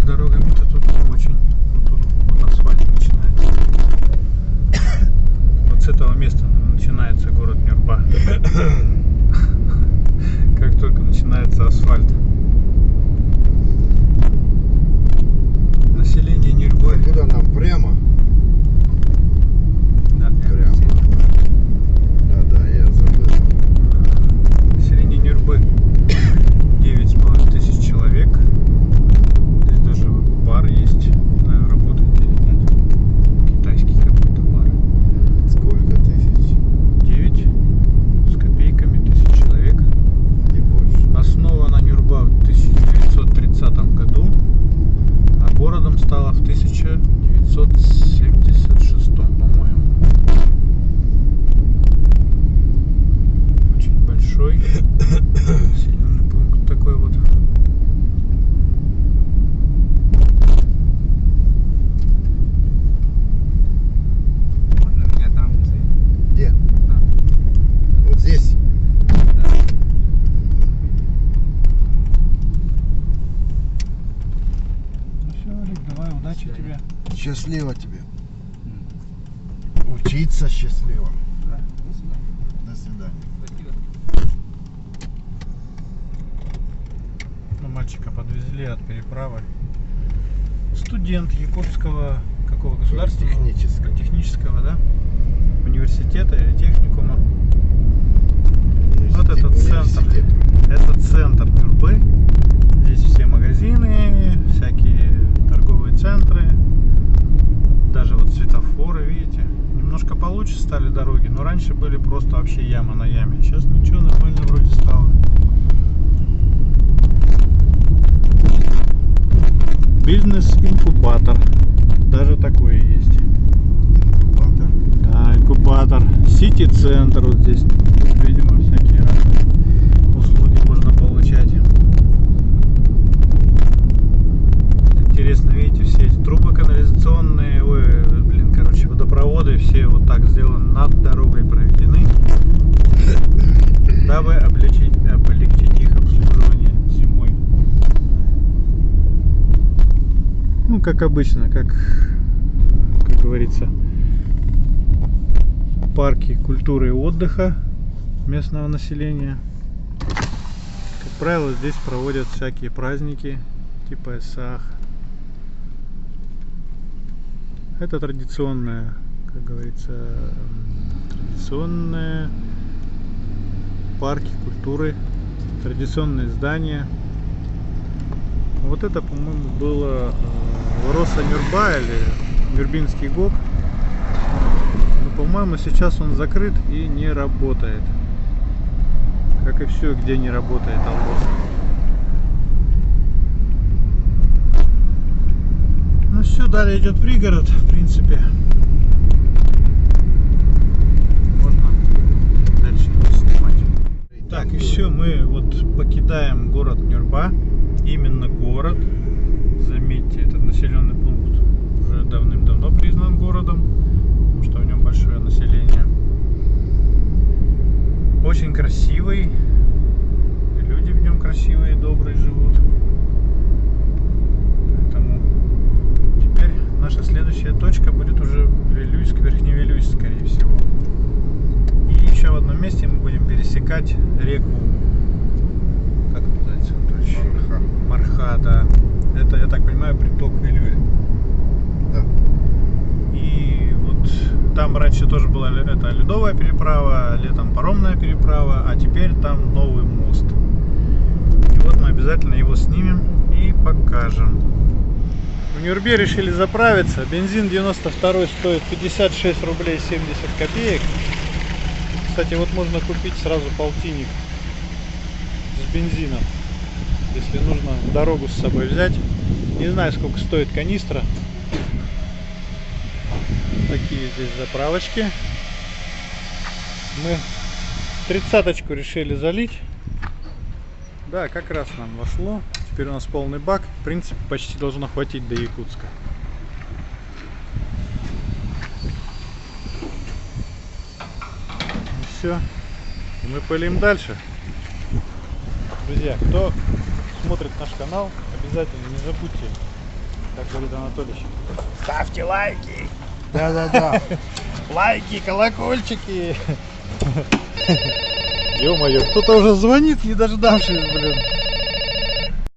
дорогами-то тут не очень. Вот тут вот асфальт начинается. Вот с этого места начинается город Нюрба. Как только начинается асфальт. Население Нюрбы. Куда нам? Прямо? Да, Прямо. Да, я забыл. Население Нюрбы 9,5 тысяч человек. Здесь даже бар есть. Не знаю, работает или нет. Китайский какой-то бар. Сколько тысяч? 9 с копейками тысяч человек. Не больше. Основана Нюрба в 1930 году, а городом стала в 1976, по-моему. Очень большой населенный пункт такой вот. Можно меня там взять? Где? Да. Вот здесь? Да. Ну все, Олег, давай, удачи Всё. тебе. Счастливо тебе. Учиться счастливо. Да. До свидания. До свидания. Спасибо. Ну, мальчика подвезли от переправы. Студент Якутского какого государственного? Политехнического. Да? Университета или техникума. Вот этот центр. Университет. Это центр Нюрбы. Здесь все магазины, всякие торговые центры. Даже вот светофоры, видите. Немножко получше стали дороги, но раньше были просто вообще яма на яме. Сейчас ничего, нормально вроде стало. Бизнес-инкубатор. Даже такое есть. Инкубатор. Да, инкубатор. Сити-центр вот здесь. Тут, видимо, всякие разные услуги можно получать. Интересно, видите, все эти трубы канализационные, водопроводы, все вот так сделаны, над дорогой проведены, дабы облегчить их обслуживание зимой. Ну, как обычно, как говорится, парки культуры и отдыха местного населения. Как правило, здесь проводят всякие праздники типа Эсах. Это традиционные, как говорится, традиционные парки культуры, традиционные здания. Вот это, по-моему, было Вороса Нюрба или Нюрбинский ГОК. Но, по-моему, сейчас он закрыт и не работает. Как и все, где не работает Албос. Ну все, далее идет пригород, в принципе. Можно дальше снимать. Так, и все, мы вот покидаем город Нюрба. Именно город. Заметьте, этот населенный пункт уже давным-давно признан городом, потому что в нем большое население. Очень красивый. И люди в нем красивые, добрые живут. Наша следующая точка будет уже Вилюйск, Верхневилюйск, скорее всего. И еще в одном месте мы будем пересекать реку, как называется, Марха, да. Это, я так понимаю, приток Вилюя. Да. И вот там раньше тоже была это ледовая переправа, летом паромная переправа, а теперь там новый мост. И вот мы обязательно его снимем и покажем. В Нюрбе решили заправиться. Бензин 92 стоит 56 рублей 70 копеек. Кстати, вот можно купить сразу полтинник с бензином, если нужно дорогу с собой взять. Не знаю, сколько стоит канистра. Такие здесь заправочки. Мы 30-очку решили залить. Да, как раз нам вошло. Теперь у нас полный бак. В принципе, почти должно хватить до Якутска. И все. И мы пылим дальше. Друзья, кто смотрит наш канал, обязательно не забудьте как говорит Анатолий. Ставьте лайки. Да. Лайки, колокольчики. Ё-моё, кто-то уже звонит, не дождавшись, блин.